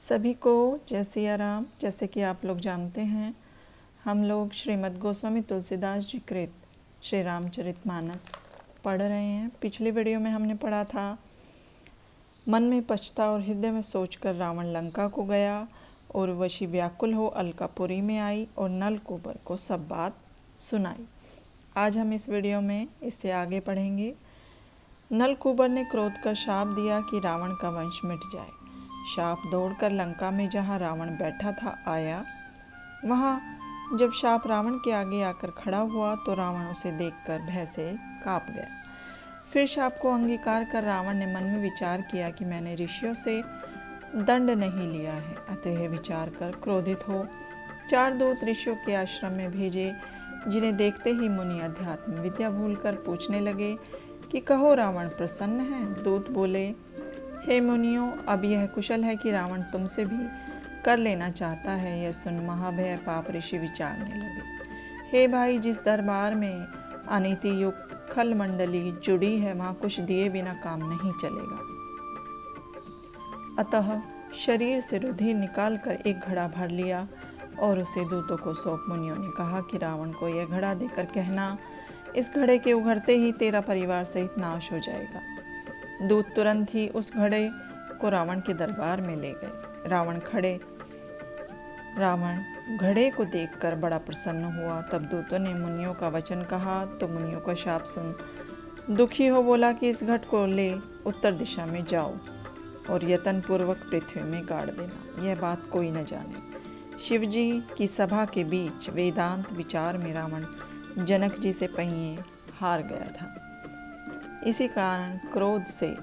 सभी को जय सिया राम। जैसे कि आप लोग जानते हैं, हम लोग श्रीमद् गोस्वामी तुलसीदास जी कृत श्री रामचरितमानस पढ़ रहे हैं। पिछली वीडियो में हमने पढ़ा था, मन में पछता और हृदय में सोचकर रावण लंका को गया और वशी व्याकुल हो अलकापुरी में आई और नलकूबर को सब बात सुनाई। आज हम इस वीडियो में इससे आगे पढ़ेंगे। नलकूबर ने क्रोध का शाप दिया कि रावण का वंश मिट जाए। शाप दौड़कर लंका में जहाँ रावण बैठा था आया। वहाँ जब शाप रावण के आगे आकर खड़ा हुआ तो रावण उसे देखकर भय से काँप गया। फिर शाप को अंगीकार कर रावण ने मन में विचार किया कि मैंने ऋषियों से दंड नहीं लिया है, अतः विचार कर क्रोधित हो 4 दूत ऋषियों के आश्रम में भेजे, जिन्हें देखते ही मुनि अध्यात्म विद्या भूलकर पूछने लगे कि कहो रावण प्रसन्न है। दूत बोले, हे मुनियों, अब यह कुशल है कि रावण तुमसे भी कर लेना चाहता है। यह सुन महाभय पाप ऋषि विचारने लगे, हे भाई, जिस दरबार में अनीति युक्त खल मंडली जुड़ी है वहाँ कुछ दिए बिना काम नहीं चलेगा। अतः शरीर से रुधिर निकाल कर एक घड़ा भर लिया और उसे दूतों को सौंप मुनियों ने कहा कि रावण को यह घड़ा देकर कहना, इस घड़े के उघड़ते ही तेरा परिवार सहित नाश हो जाएगा। दूत तुरंत ही उस घड़े को रावण के दरबार में ले गए। रावण घड़े को देखकर बड़ा प्रसन्न हुआ। तब दूतों ने मुनियों का वचन कहा तो मुनियों का शाप सुन दुखी हो बोला कि इस घट को ले उत्तर दिशा में जाओ और यत्न पूर्वक पृथ्वी में गाड़ देना, यह बात कोई न जाने। शिव जी की सभा के बीच वेदांत विचार में रावण जनक जी से पहिए हार गया था। इसी कारण क्रोध से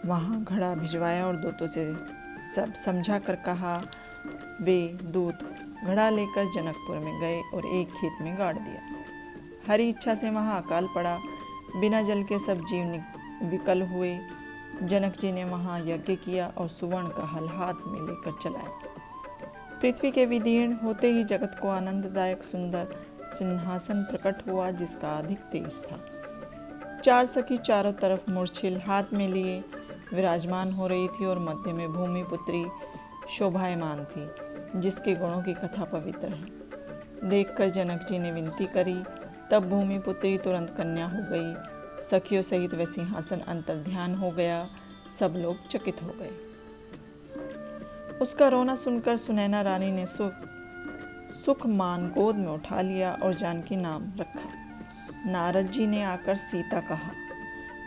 वहाँ घड़ा भिजवाया और दूतों से सब समझा कर कहा। वे दूत घड़ा लेकर जनकपुर में गए और एक खेत में गाड़ दिया। हरी इच्छा से वहाँ अकाल पड़ा, बिना जल के सब जीव विकल हुए। जनक जी ने वहाँ यज्ञ किया और सुवर्ण का हल हाथ में लेकर चलाया। पृथ्वी के विदीर्ण होते ही जगत को आनंददायक सुंदर सिंहासन प्रकट हुआ, जिसका अधिक तेज था। 4 सखी चारों तरफ मूर्छिल हाथ में लिए विराजमान हो रही थी और मध्य में भूमि पुत्री शोभायमान थी, जिसके गुणों की कथा पवित्र है। देखकर जनक जी ने विनती करी, तब भूमि पुत्री तुरंत कन्या हो गई। सखियों सहित वह सिंहासन अंतर्ध्यान हो गया। सब लोग चकित हो गए। उसका रोना सुनकर सुनैना रानी ने सुख मान गोद में उठा लिया और जानकी नाम रखा। नारद जी ने आकर सीता कहा।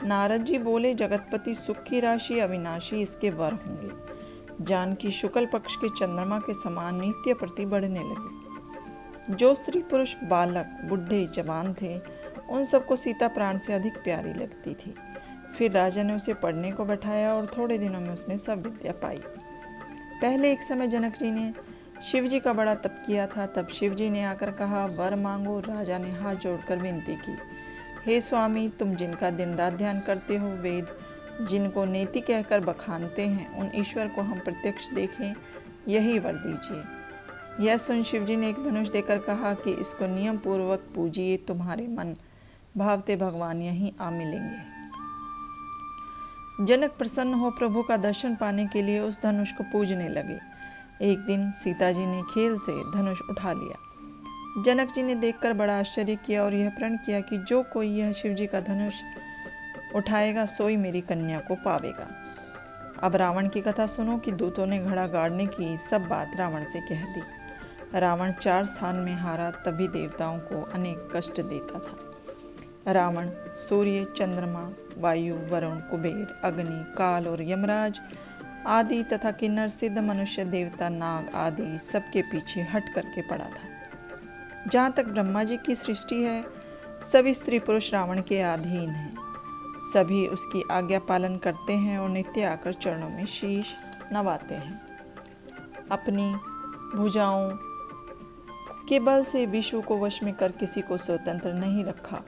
नारद जी बोले, जगतपति सुख की राशि अविनाशी इसके वर होंगे। जानकी शुक्ल पक्ष के चंद्रमा के समान नित्य प्रति बढ़ने लगे। जो स्त्री पुरुष बालक बुढ़े जवान थे, उन सबको सीता प्राण से अधिक प्यारी लगती थी। फिर राजा ने उसे पढ़ने को बैठाया और थोड़े दिनों में उसने सब विद्या पाई। पहले एक समय जनक जी ने शिव जी का बड़ा तप किया था। तब शिव जी ने आकर कहा, वर मांगो। राजा ने हाथ जोड़कर विनती की, हे स्वामी, तुम जिनका दिन रात ध्यान करते हो, वेद जिनको नेति कहकर बखानते हैं, उन ईश्वर को हम प्रत्यक्ष देखें, यही वर दीजिए। यह सुन शिव जी ने एक धनुष देकर कहा कि इसको नियम पूर्वक पूजिए, तुम्हारे मन भावते भगवान यहीं आ मिलेंगे। जनक प्रसन्न हो प्रभु का दर्शन पाने के लिए उस धनुष को पूजने लगे। एक दिन सीता जी ने खेल से धनुष उठा लिया। जनक जी ने देखकर बड़ा आश्चर्य किया और यह प्रण किया कि जो कोई यह शिव जी का धनुष उठाएगा सोई मेरी कन्या को पावेगा। अब रावण की कथा सुनो कि दूतों ने घड़ा गाड़ने की सब बात रावण से कह दी। रावण 4 स्थान में हारा, तभी देवताओं को अनेक कष्ट देता था। रावण सूर्य, चंद्रमा, वायु, वरुण, कुबेर, अग्नि, काल और यमराज आदि तथा किन्नर, सिद्ध, मनुष्य, देवता, नाग आदि सबके पीछे हट करके पड़ा था। जहाँ तक ब्रह्मा जी की सृष्टि है, सभी स्त्री पुरुष रावण के अधीन हैं। सभी उसकी आज्ञा पालन करते हैं और नित्य आकर चरणों में शीश नवाते हैं। अपनी भुजाओं के बल से विश्व को वश में कर किसी को स्वतंत्र नहीं रखा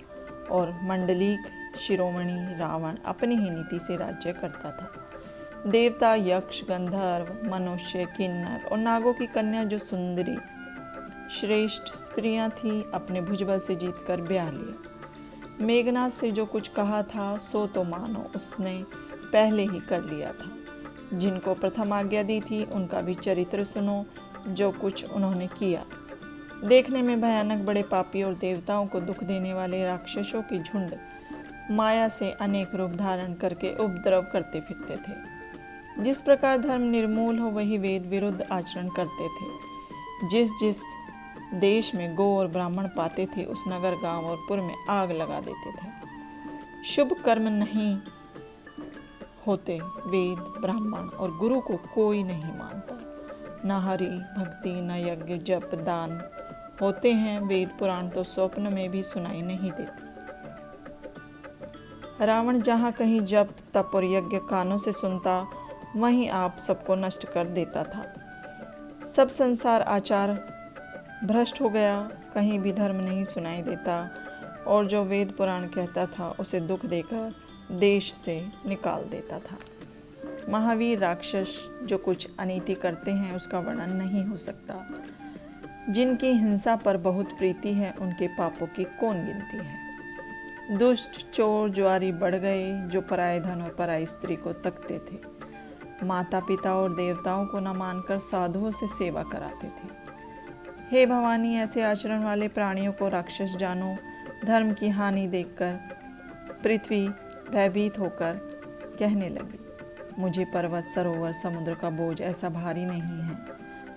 और मंडलीक शिरोमणि रावण अपनी ही नीति से राज्य करता था। देवता, यक्ष, गंधर्व, मनुष्य, किन्नर और नागों की कन्या जो सुंदरी श्रेष्ठ स्त्रियां थीं, अपने भुजबल से जीतकर ब्याह लिया। मेघनाथ से जो कुछ कहा था सो तो मानो उसने पहले ही कर लिया था। जिनको प्रथम आज्ञा दी थी उनका भी चरित्र सुनो, जो कुछ उन्होंने किया। देखने में भयानक बड़े पापी और देवताओं को दुख देने वाले राक्षसों की झुंड माया से अनेक रूप धारण करके उपद्रव करते फिरते थे। जिस प्रकार धर्म निर्मूल हो वही वेद विरुद्ध आचरण करते थे। जिस जिस देश में गो और ब्राह्मण पाते थे उस नगर गांव और पुर में आग लगा देते थे। शुभ कर्म नहीं होते, वेद ब्राह्मण और गुरु को कोई नहीं मानता। न हरि भक्ति न यज्ञ जप दान होते हैं। वेद पुराण तो स्वप्न में भी सुनाई नहीं देते। रावण जहाँ कहीं जप तप और यज्ञ कानों से सुनता, वहीं आप सबको नष्ट कर देता था। सब संसार आचार भ्रष्ट हो गया, कहीं भी धर्म नहीं सुनाई देता, और जो वेद पुराण कहता था उसे दुख देकर देश से निकाल देता था। महावीर राक्षस जो कुछ अनीति करते हैं उसका वर्णन नहीं हो सकता। जिनकी हिंसा पर बहुत प्रीति है उनके पापों की कौन गिनती है। दुष्ट चोर जुआरी बढ़ गए जो पराये धन और पराई स्त्री को तकते थे। माता पिता और देवताओं को न मानकर साधुओं से सेवा कराते थे। हे भवानी, ऐसे आचरण वाले प्राणियों को राक्षस जानो। धर्म की हानि देखकर पृथ्वी भयभीत होकर कहने लगी, मुझे पर्वत सरोवर समुद्र का बोझ ऐसा भारी नहीं है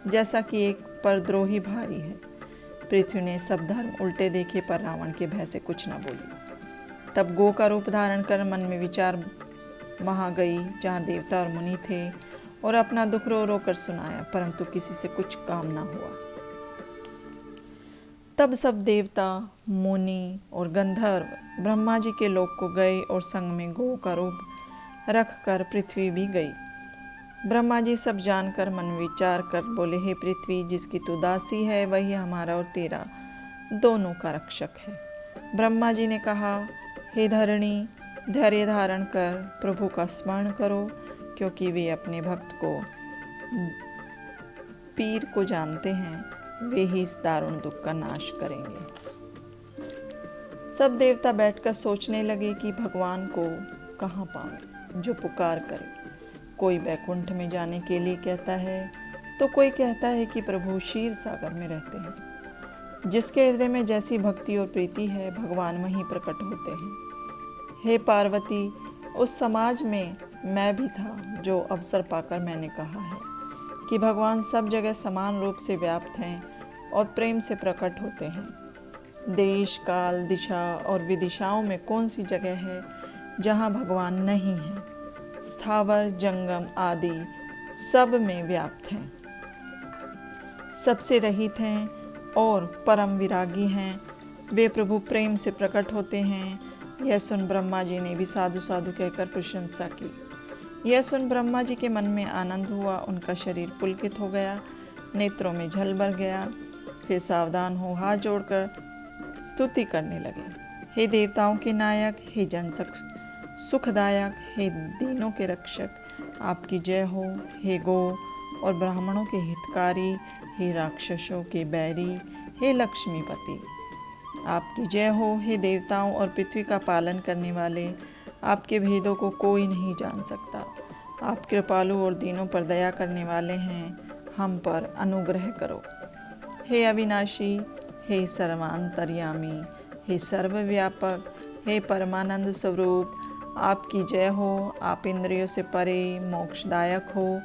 जैसा कि एक परद्रोही भारी है। पृथ्वी ने सब धर्म उल्टे देखे पर रावण के भय से कुछ न बोली। तब गो का रूप धारण कर मन में विचार वहाँ गई जहाँ देवता और मुनि थे और अपना दुख रो रो कर सुनाया, परंतु किसी से कुछ काम न हुआ। तब सब देवता मुनि और गंधर्व ब्रह्मा जी के लोक को गए और संग में गो का रूप रख कर पृथ्वी भी गई। ब्रह्मा जी सब जानकर मन विचार कर बोले, हे पृथ्वी, जिसकी तू दासी है वही हमारा और तेरा दोनों का रक्षक है। ब्रह्मा जी ने कहा, हे धरणी, धैर्य धारण कर प्रभु का स्मरण करो, क्योंकि वे अपने भक्त को पीर को जानते हैं, वे ही इस दारुण दुख का नाश करेंगे। सब देवता बैठकर सोचने लगे कि भगवान को कहाँ पावें जो पुकार करे। कोई बैकुंठ में जाने के लिए कहता है तो कोई कहता है कि प्रभु क्षीर सागर में रहते हैं। जिसके हृदय में जैसी भक्ति और प्रीति है भगवान वहीं प्रकट होते हैं। हे पार्वती, उस समाज में मैं भी था जो अवसर पाकर मैंने कहा है कि भगवान सब जगह समान रूप से व्याप्त हैं और प्रेम से प्रकट होते हैं। देश काल दिशा और विदिशाओं में कौन सी जगह है जहाँ भगवान नहीं है। स्थावर जंगम आदि सब में व्याप्त हैं, सबसे रहित हैं और परम विरागी हैं। वे प्रभु प्रेम से प्रकट होते हैं। यह सुन ब्रह्मा जी ने भी साधु साधु कहकर प्रशंसा की। यह सुन ब्रह्मा जी के मन में आनंद हुआ, उनका शरीर पुलकित हो गया, नेत्रों में जल भर गया। फिर सावधान हो हाथ जोड़कर स्तुति करने लगे। हे देवताओं के नायक, हे जन सुखदायक, हे दीनों के रक्षक, आपकी जय हो। हे गो और ब्राह्मणों के हितकारी, हे राक्षसों के बैरी, हे लक्ष्मीपति, आपकी जय हो। हे देवताओं और पृथ्वी का पालन करने वाले, आपके भेदों को कोई नहीं जान सकता। आप कृपालु और दीनों पर दया करने वाले हैं, हम पर अनुग्रह करो। हे अविनाशी, हे सर्वांतर्यामी, हे सर्वव्यापक, हे परमानंद स्वरूप, आपकी जय हो। आप इंद्रियों से परे मोक्षदायक हो,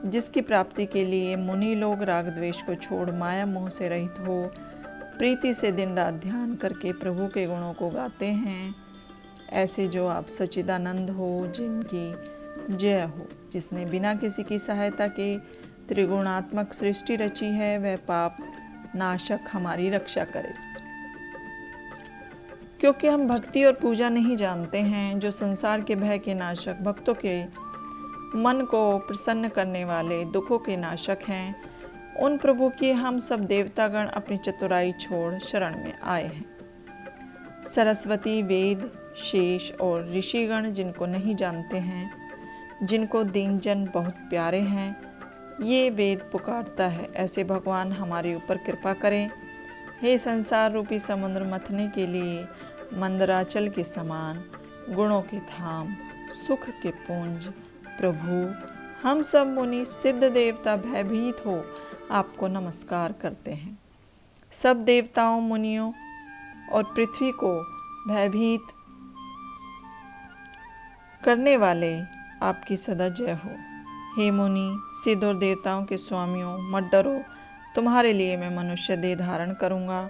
जिसकी प्राप्ति के लिए मुनि लोग राग द्वेष को छोड़ माया मोह से रहित हो प्रीति से दिन रात ध्यान करके प्रभु के गुणों को गाते हैं। ऐसे जो आप सच्चिदानंद हो, जिनकी जय हो। जिसने बिना किसी की सहायता के त्रिगुणात्मक सृष्टि रची है, वह पाप नाशक हमारी रक्षा करे। क्योंकि हम भक्ति और पूजा नहीं जानते हैं, जो संसार के भय के नाशक, भक्तों के मन को प्रसन्न करने वाले, दुखों के नाशक हैं, उन प्रभु की हम सब देवतागण अपनी चतुराई छोड़ शरण में आए हैं। सरस्वती, वेद, शेष और ऋषिगण जिनको नहीं जानते हैं, जिनको दीनजन बहुत प्यारे हैं, ये वेद पुकारता है। ऐसे भगवान हमारे ऊपर कृपा करें। हे संसार रूपी समुद्र मथने के लिए मंदराचल के समान, गुणों के धाम, सुख के पुंज प्रभु, हम सब मुनि सिद्ध देवता भयभीत हो आपको नमस्कार करते हैं। सब देवताओं, मुनियों और पृथ्वी को भयभीत करने वाले आपकी सदा जय हो। हे मुनि, सिद्ध और देवताओं के स्वामियों, मत डरो। तुम्हारे लिए मैं मनुष्य देह धारण करूँगा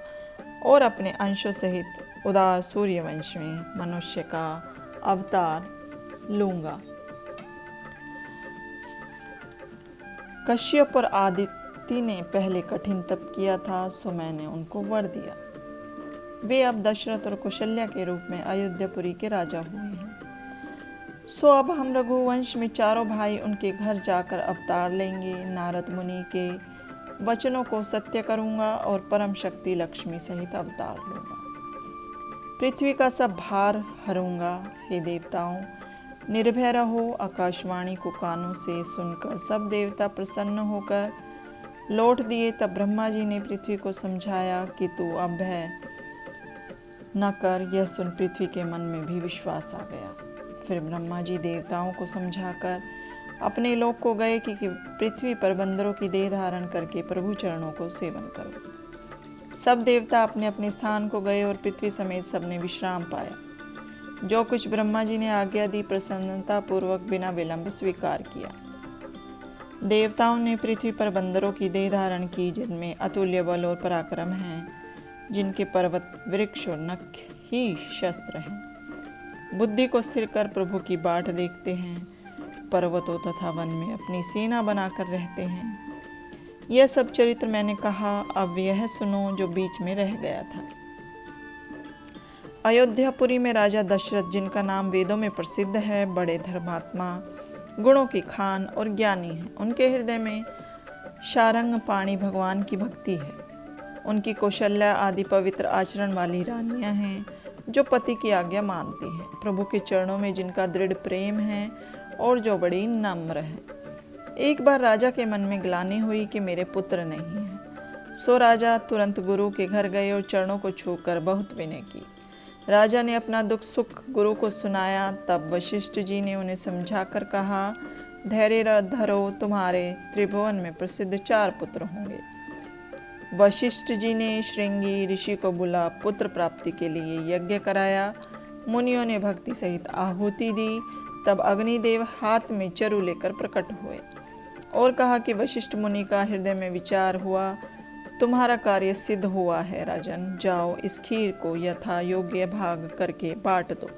और अपने अंशों सहित उदार सूर्यवंश में मनुष्य का अवतार लूँगा। कश्यप और आदित्य ने पहले कठिन तप किया था, सो मैंने उनको वर दिया। वे अब दशरथ और कौशल्या के रूप में अयोध्यापुरी के राजा हुए हैं। सो अब हम रघुवंश में चारों भाई उनके घर जाकर अवतार लेंगे। नारद मुनि के वचनों को सत्य करूंगा और परम शक्ति लक्ष्मी सहित अवतार लूंगा। पृथ्वी का सब भार हरूंगा। हे देवताओं, निर्भय रहो। आकाशवाणी को कानों से सुनकर सब देवता प्रसन्न होकर लौट दिए। तब ब्रह्मा जी ने पृथ्वी को समझाया कि तू अब भय न कर। यह सुन पृथ्वी के मन में भी विश्वास आ गया। फिर ब्रह्मा जी देवताओं को समझाकर अपने लोक को गए कि पृथ्वी पर बंदरों की देह धारण करके प्रभु चरणों को सेवन करो। सब देवता अपने अपने स्थान को गए और पृथ्वी समेत सबने विश्राम पाया। जो कुछ ब्रह्मा जी ने आज्ञा दी प्रसन्नता पूर्वक बिना विलंब स्वीकार किया। देवताओं ने पृथ्वी पर बंदरों की देह धारण की, जिनमें अतुल्य बल और पराक्रम हैं, जिनके पर्वत, वृक्ष और नख ही शस्त्र हैं। बुद्धि को स्थिर कर प्रभु की बाट देखते हैं। पर्वतों तथा वन में अपनी सेना बनाकर रहते हैं। यह सब चरित्र मैंने कहा, अब यह सुनो जो बीच में रह गया था। अयोध्यापुरी में राजा दशरथ, जिनका नाम वेदों में प्रसिद्ध है, बड़े धर्मात्मा, गुणों की खान और ज्ञानी हैं। उनके हृदय में शारंग पाणी भगवान की भक्ति है। उनकी कौशल्या आदि पवित्र आचरण वाली रानियां हैं, जो पति की आज्ञा मानती हैं। प्रभु के चरणों में जिनका दृढ़ प्रेम है और जो बड़ी नम्र है। एक बार राजा के मन में ग्लानि हुई कि मेरे पुत्र नहीं है। सो राजा तुरंत गुरु के घर गए और चरणों को छूकर बहुत विनय की। राजा ने अपना दुख सुख गुरु को सुनाया। तब वशिष्ठ जी ने उन्हें समझाकर कहा, धैर्य धरो, तुम्हारे त्रिभुवन में प्रसिद्ध 4 पुत्र होंगे। वशिष्ठ जी ने श्रृंगी ऋषि को बुला पुत्र प्राप्ति के लिए यज्ञ कराया। मुनियों ने भक्ति सहित आहुति दी। तब अग्निदेव हाथ में चरु लेकर प्रकट हुए और कहा कि वशिष्ठ मुनि का हृदय में विचार हुआ, तुम्हारा कार्य सिद्ध हुआ है। राजन, जाओ इस खीर को यथा योग्य भाग करके बांट दो।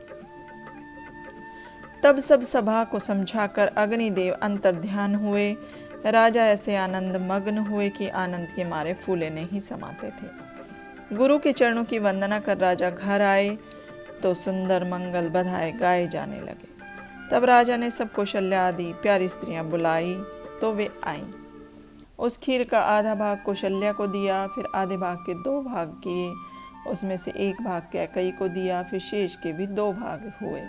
तब सब सभा को समझाकर अग्निदेव अंतर्ध्यान हुए। राजा ऐसे आनंद मग्न हुए कि आनंद के मारे फूले नहीं समाते थे। गुरु के चरणों की वंदना कर राजा घर आए तो सुंदर मंगल बधाए गाए जाने लगे। तब राजा ने सब कौशल्या आदि प्यारी स्त्रियां बुलाई तो वे आईं। उस खीर का आधा भाग कौशल्या को दिया, फिर आधे भाग के 2 भाग किए। उसमें से 1 भाग कैकई को दिया, फिर शेष के भी 2 भाग हुए।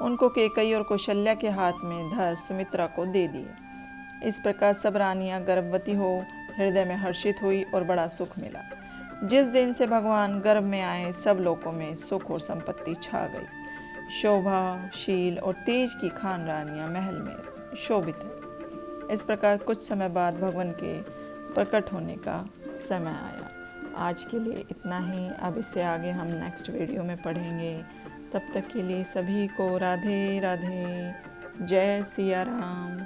उनको कैकई और कौशल्या के हाथ में धर सुमित्रा को दे दिए। इस प्रकार सब रानियां गर्भवती हो हृदय में हर्षित हुई और बड़ा सुख मिला। जिस दिन से भगवान गर्भ में आए, सब लोगों में सुख और संपत्ति छा गई। शोभा, शील और तेज की खान रानियां महल में शोभित है। इस प्रकार कुछ समय बाद भगवान के प्रकट होने का समय आया। आज के लिए इतना ही। अब इससे आगे हम नेक्स्ट वीडियो में पढ़ेंगे। तब तक के लिए सभी को राधे राधे। जय सिया राम।